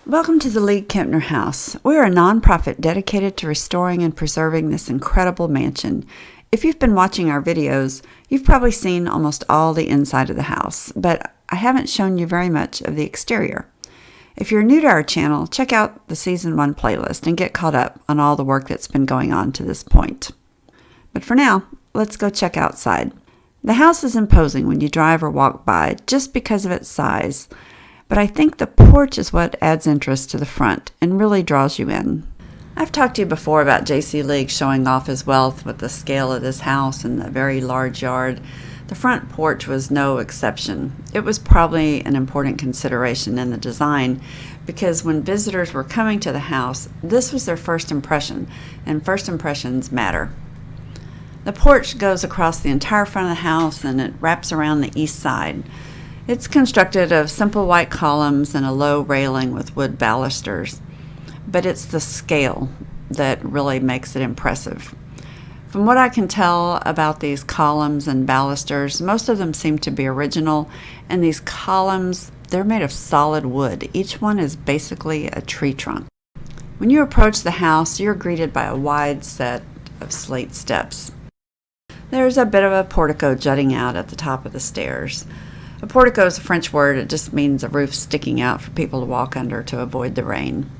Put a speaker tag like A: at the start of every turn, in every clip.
A: Welcome to the League-Kempner house. We are a nonprofit dedicated to restoring and preserving this incredible mansion. If you've been watching our videos, you've probably seen almost all the inside of the house, but I haven't shown you very much of the exterior. If you're new to our channel, check out the Season 1 playlist and get caught up on all the work that's been going on to this point. But for now, let's go check outside. The house is imposing when you drive or walk by just because of its size. But I think the porch is what adds interest to the front and really draws you in. I've talked to you before about J.C. League showing off his wealth with the scale of this house and the very large yard. The front porch was no exception. It was probably an important consideration in the design because when visitors were coming to the house, this was their first impression, and first impressions matter. The porch goes across the entire front of the house and it wraps around the east side. It's constructed of simple white columns and a low railing with wood balusters, but it's the scale that really makes it impressive. From what I can tell about these columns and balusters, most of them seem to be original, and these columns, they're made of solid wood. Each one is basically a tree trunk. When you approach the house, you're greeted by a wide set of slate steps. There's a bit of a portico jutting out at the top of the stairs. A portico is a French word. It just means a roof sticking out for people to walk under to avoid the rain.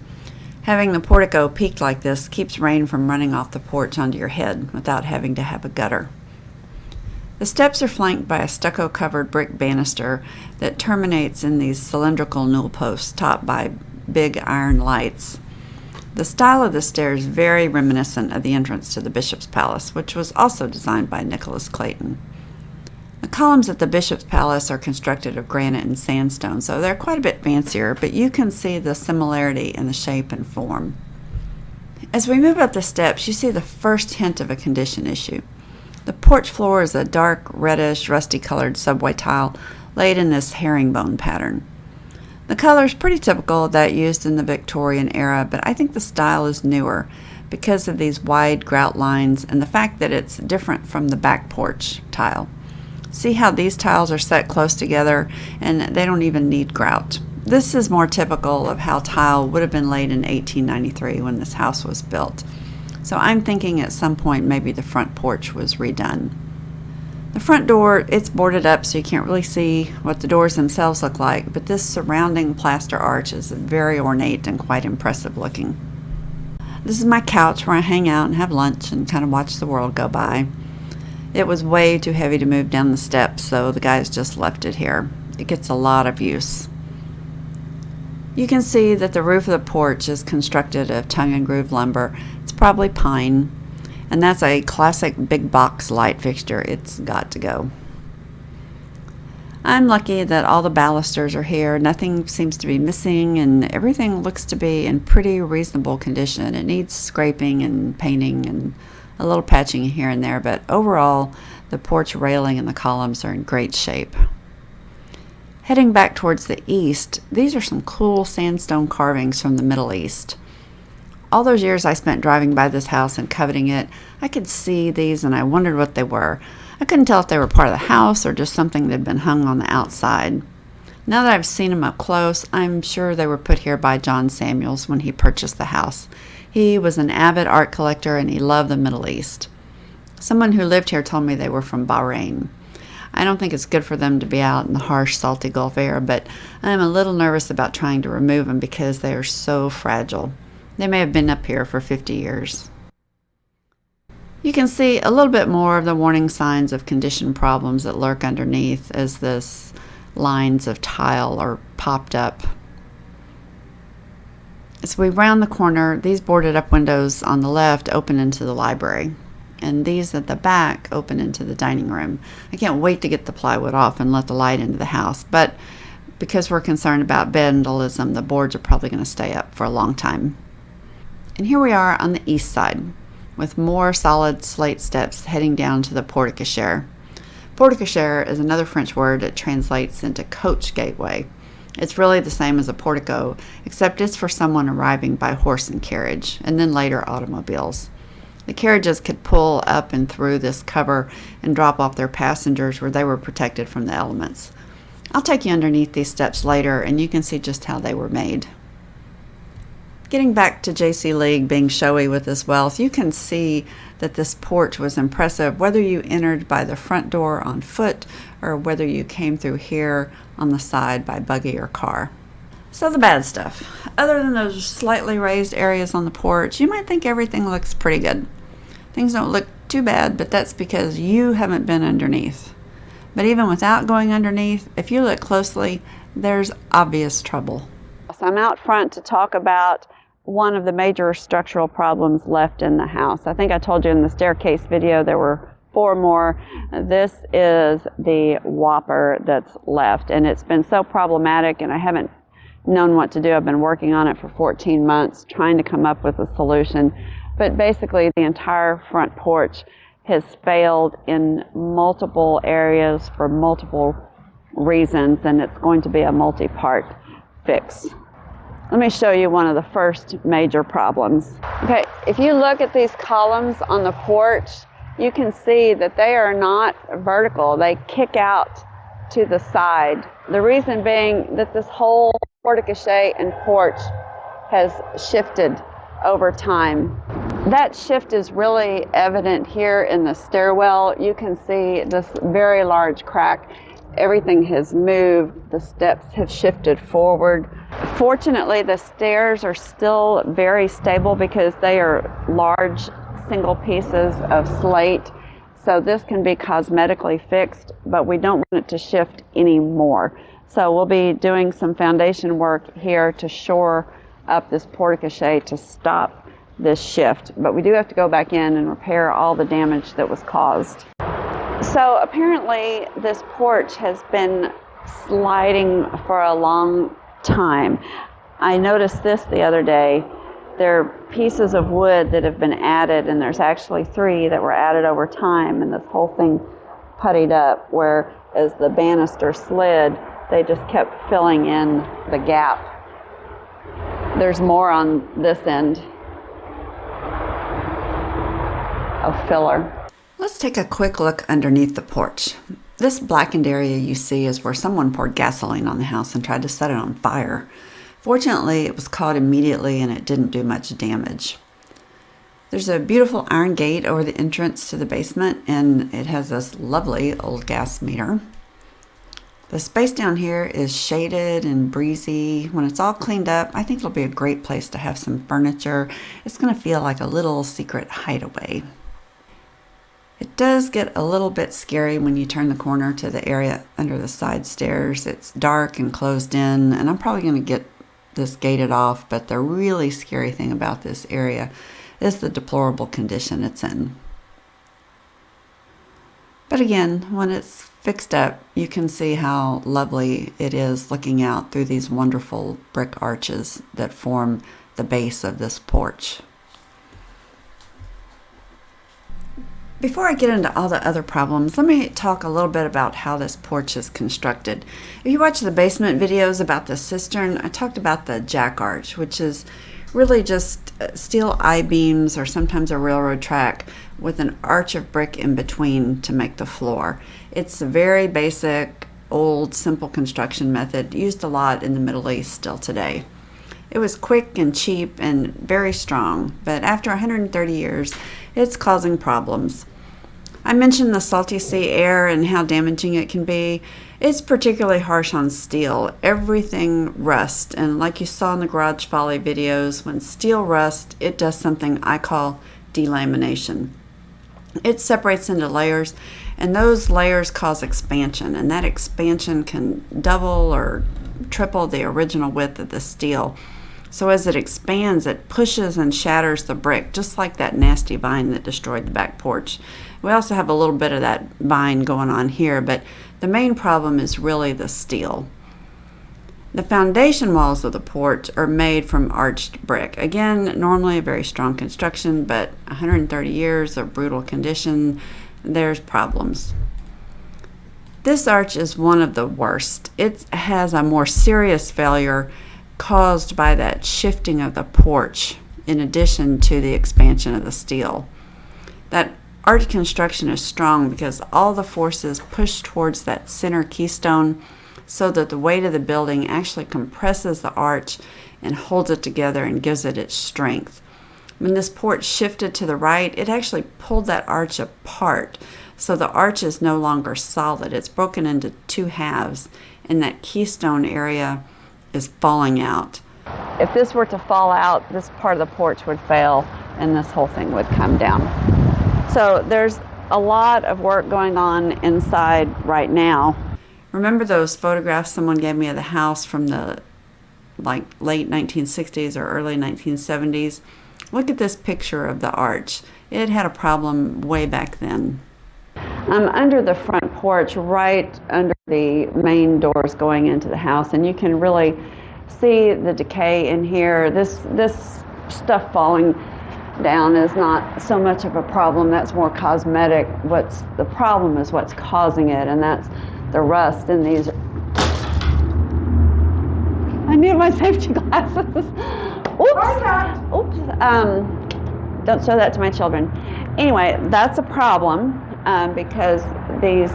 A: Having the portico peaked like this keeps rain from running off the porch onto your head without having to have a gutter. The steps are flanked by a stucco-covered brick banister that terminates in these cylindrical newel posts topped by big iron lights. The style of the stairs is very reminiscent of the entrance to the Bishop's Palace, which was also designed by Nicholas Clayton. The columns at the Bishop's Palace are constructed of granite and sandstone, so they're quite a bit fancier, but you can see the similarity in the shape and form. As we move up the steps, you see the first hint of a condition issue. The porch floor is a dark, reddish, rusty-colored subway tile laid in this herringbone pattern. The color is pretty typical of that used in the Victorian era, but I think the style is newer because of these wide grout lines and the fact that it's different from the back porch tile. See how these tiles are set close together and they don't even need grout. This is more typical of how tile would have been laid in 1893 when this house was built. So I'm thinking at some point maybe the front porch was redone. The front door, it's boarded up so you can't really see what the doors themselves look like, but this surrounding plaster arch is very ornate and quite impressive looking. This is my couch where I hang out and have lunch and kind of watch the world go by. It was way too heavy to move down the steps, so the guys just left it here. It gets a lot of use. You can see that the roof of the porch is constructed of tongue and groove lumber. It's probably pine, and that's a classic big box light fixture. It's got to go. I'm lucky that all the balusters are here. Nothing seems to be missing, and everything looks to be in pretty reasonable condition. It needs scraping and painting and a little patching here and there, but overall, the porch railing and the columns are in great shape. Heading back towards the east, these are some cool sandstone carvings from the Middle East. All those years I spent driving by this house and coveting it, I could see these and I wondered what they were. I couldn't tell if they were part of the house or just something that had been hung on the outside. Now that I've seen them up close, I'm sure they were put here by John Samuels when he purchased the house. He was an avid art collector and he loved the Middle East. Someone who lived here told me they were from Bahrain. I don't think it's good for them to be out in the harsh, salty Gulf air, but I'm a little nervous about trying to remove them because they are so fragile. They may have been up here for 50 years. You can see a little bit more of the warning signs of condition problems that lurk underneath as this lines of tile are popped up. As we round the corner, these boarded up windows on the left open into the library, and these at the back open into the dining room. I can't wait to get the plywood off and let the light into the house, but because we're concerned about vandalism, the boards are probably going to stay up for a long time. And here we are on the east side, with more solid slate steps heading down to the porte cochere. Porte cochere is another French word that translates into coach gateway. It's really the same as a portico, except it's for someone arriving by horse and carriage, and then later automobiles. The carriages could pull up and through this cover and drop off their passengers where they were protected from the elements. I'll take you underneath these steps later and you can see just how they were made. Getting back to J.C. League being showy with his wealth, you can see that this porch was impressive whether you entered by the front door on foot or whether you came through here on the side by buggy or car. So the bad stuff. Other than those slightly raised areas on the porch, you might think everything looks pretty good. Things don't look too bad, but that's because you haven't been underneath. But even without going underneath, if you look closely, there's obvious trouble. So I'm out front to talk about one of the major structural problems left in the house. I think I told you in the staircase video there were 4 more. This is the whopper that's left, and it's been so problematic and I haven't known what to do. I've been working on it for 14 months trying to come up with a solution. But basically the entire front porch has failed in multiple areas for multiple reasons, and it's going to be a multi-part fix. Let me show you one of the first major problems. Okay, if you look at these columns on the porch, you can see that they are not vertical. They kick out to the side. The reason being that this whole portico and porch has shifted over time. That shift is really evident here in the stairwell. You can see this very large crack. Everything has moved. The steps have shifted forward. Fortunately, the stairs are still very stable because they are large single pieces of slate. So this can be cosmetically fixed, but we don't want it to shift anymore. So we'll be doing some foundation work here to shore up this portico to stop this shift. But we do have to go back in and repair all the damage that was caused. So apparently this porch has been sliding for a long time. I noticed this the other day. There are pieces of wood that have been added, and there's actually 3 that were added over time, and this whole thing puttied up, where as the banister slid, they just kept filling in the gap. There's more on this end of filler. Let's take a quick look underneath the porch. This blackened area you see is where someone poured gasoline on the house and tried to set it on fire. Fortunately, it was caught immediately and it didn't do much damage. There's a beautiful iron gate over the entrance to the basement, and it has this lovely old gas meter. The space down here is shaded and breezy. When it's all cleaned up, I think it'll be a great place to have some furniture. It's going to feel like a little secret hideaway. It does get a little bit scary when you turn the corner to the area under the side stairs. It's dark and closed in, and I'm probably going to get this gated off, but the really scary thing about this area is the deplorable condition it's in. But again, when it's fixed up, you can see how lovely it is looking out through these wonderful brick arches that form the base of this porch. Before I get into all the other problems, let me talk a little bit about how this porch is constructed. If you watch the basement videos about the cistern, I talked about the jack arch, which is really just steel I-beams or sometimes a railroad track with an arch of brick in between to make the floor. It's a very basic, old, simple construction method used a lot in the Middle East still today. It was quick and cheap and very strong, but after 130 years, it's causing problems. I mentioned the salty sea air and how damaging it can be. It's particularly harsh on steel. Everything rusts, and like you saw in the Garage Folly videos, when steel rusts, it does something I call delamination. It separates into layers, and those layers cause expansion, and that expansion can double or triple the original width of the steel. So as it expands, it pushes and shatters the brick, just like that nasty vine that destroyed the back porch. We also have a little bit of that vine going on here, but the main problem is really the steel. The foundation walls of the porch are made from arched brick. Again, normally a very strong construction, but 130 years of brutal condition, there's problems. This arch is one of the worst. It has a more serious failure caused by that shifting of the porch in addition to the expansion of the steel. That arch construction is strong because all the forces push towards that center keystone, so that the weight of the building actually compresses the arch and holds it together and gives it its strength. When this porch shifted to the right, it actually pulled that arch apart. So the arch is no longer solid. It's broken into two halves, and that keystone area is falling out. If this were to fall out, this part of the porch would fail, and this whole thing would come down. So there's a lot of work going on inside right now. Remember those photographs someone gave me of the house from the late 1960s or early 1970s? Look at this picture of the arch. It had a problem way back then. I'm under the front porch, right under the main doors going into the house, and you can really see the decay in here. This stuff falling down is not so much of a problem. That's more cosmetic. What's the problem is what's causing it, and that's the rust in these. I need my safety glasses. Oops. Oops. Don't show that to my children. Anyway, that's a problem because these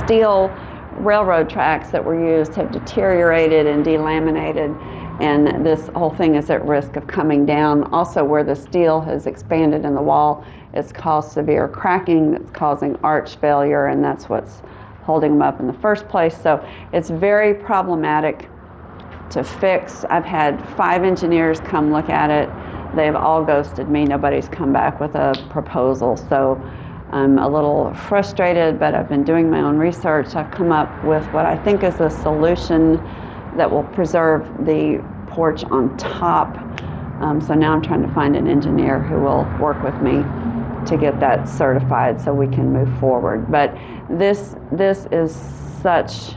A: steel railroad tracks that were used have deteriorated and delaminated, and this whole thing is at risk of coming down. Also, where the steel has expanded in the wall, it's caused severe cracking that's causing arch failure, and that's what's holding them up in the first place. So it's very problematic to fix. I've had 5 engineers come look at it. They've all ghosted me. Nobody's come back with a proposal. So I'm a little frustrated, but I've been doing my own research. I've come up with what I think is a solution that will preserve the porch on top. So now I'm trying to find an engineer who will work with me to get that certified so we can move forward. But this is such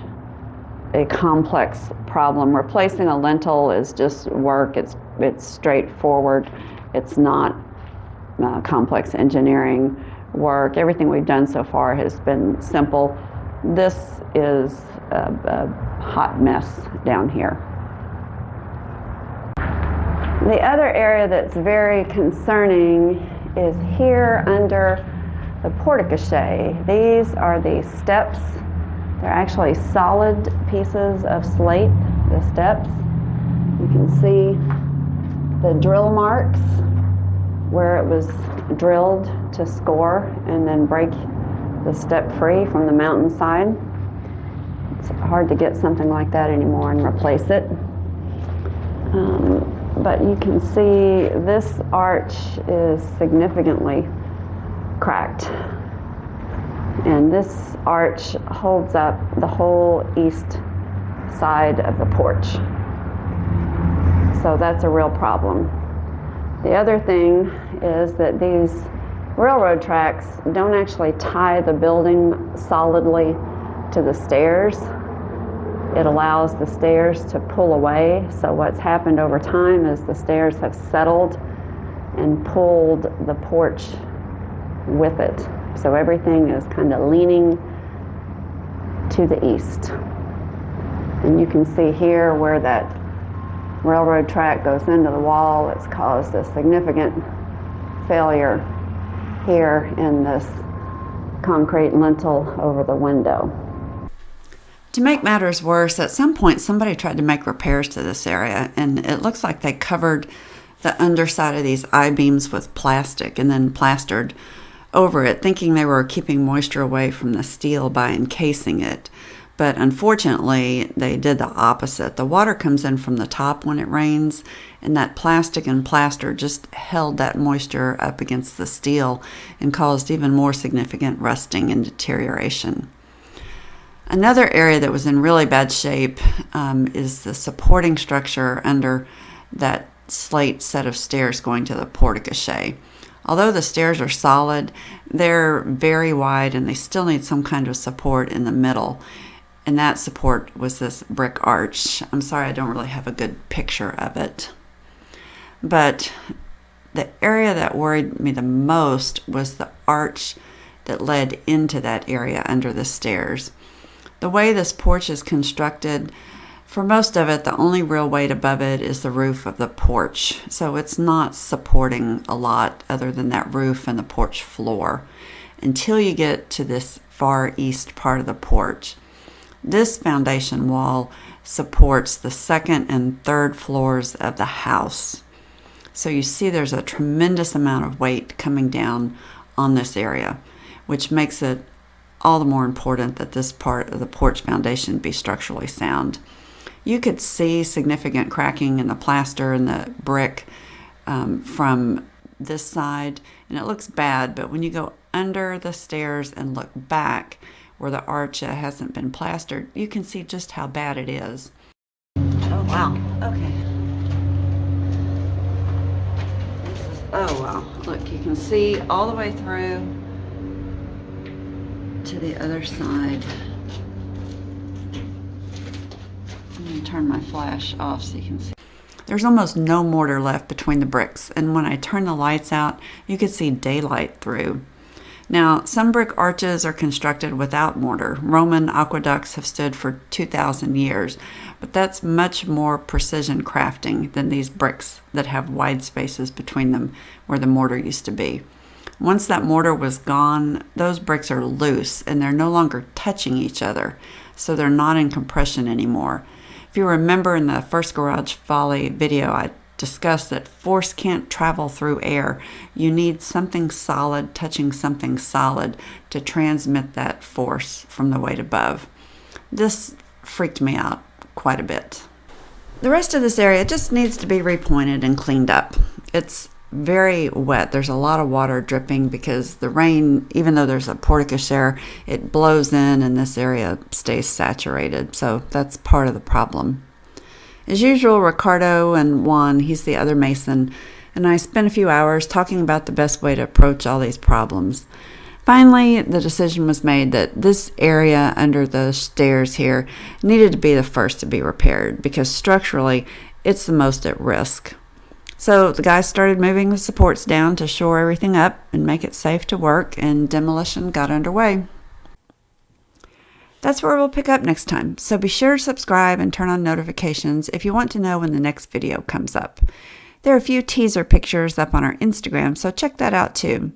A: a complex problem. Replacing a lintel is just work. It's straightforward. It's not complex engineering work. Everything we've done so far has been simple. This is a hot mess down here. The other area that's very concerning is here under the porte-cochere. These are the steps. They're actually solid pieces of slate, the steps. You can see the drill marks where it was drilled to score and then break the step free from the mountainside. It's hard to get something like that anymore and replace it. But you can see this arch is significantly cracked. And this arch holds up the whole east side of the porch. So that's a real problem. The other thing is that these railroad tracks don't actually tie the building solidly to the stairs. It allows the stairs to pull away. So what's happened over time is the stairs have settled and pulled the porch with it. So everything is kind of leaning to the east. And you can see here where that railroad track goes into the wall. It's caused a significant failure here in this concrete lintel over the window. To make matters worse, at some point somebody tried to make repairs to this area, and it looks like they covered the underside of these I-beams with plastic and then plastered over it, thinking they were keeping moisture away from the steel by encasing it. But unfortunately, they did the opposite. The water comes in from the top when it rains, and that plastic and plaster just held that moisture up against the steel and caused even more significant rusting and deterioration. Another area that was in really bad shape is the supporting structure under that slate set of stairs going to the porte-cochere. Although the stairs are solid, they're very wide and they still need some kind of support in the middle. And that support was this brick arch. I'm sorry I don't really have a good picture of it. But the area that worried me the most was the arch that led into that area under the stairs. The way this porch is constructed, for most of it, the only real weight above it is the roof of the porch. So it's not supporting a lot other than that roof and the porch floor until you get to this far east part of the porch. This foundation wall supports the second and third floors of the house. So you see there's a tremendous amount of weight coming down on this area, which makes it all the more important that this part of the porch foundation be structurally sound. You could see significant cracking in the plaster and the brick from this side, and it looks bad, but when you go under the stairs and look back where the arch hasn't been plastered, you can see just how bad it is. Oh wow, okay. Oh wow, look, you can see all the way through to the other side. I'm going to turn my flash off so you can see. There's almost no mortar left between the bricks, and when I turn the lights out, you can see daylight through. Now, some brick arches are constructed without mortar. Roman aqueducts have stood for 2,000 years, but that's much more precision crafting than these bricks that have wide spaces between them where the mortar used to be. Once that mortar was gone, those bricks are loose and they're no longer touching each other, so they're not in compression anymore. If you remember in the first Garage Folly video, I discussed that force can't travel through air. You need something solid touching something solid to transmit that force from the weight above. This freaked me out quite a bit. The rest of this area just needs to be repointed and cleaned up. It's very wet. There's a lot of water dripping because the rain, even though there's a portico there, it blows in and this area stays saturated. So that's part of the problem. As usual, Ricardo and Juan, he's the other mason, and I spent a few hours talking about the best way to approach all these problems. Finally, the decision was made that this area under the stairs here needed to be the first to be repaired because structurally it's the most at risk. So the guys started moving the supports down to shore everything up and make it safe to work, and demolition got underway. That's where we'll pick up next time, so be sure to subscribe and turn on notifications if you want to know when the next video comes up. There are a few teaser pictures up on our Instagram, so check that out too.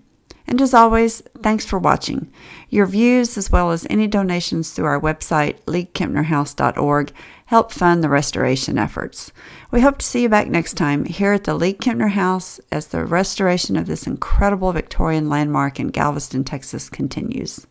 A: And as always, thanks for watching. Your views, as well as any donations through our website, League-Kempnerhouse.org, help fund the restoration efforts. We hope to see you back next time here at the League-Kempner House as the restoration of this incredible Victorian landmark in Galveston, Texas continues.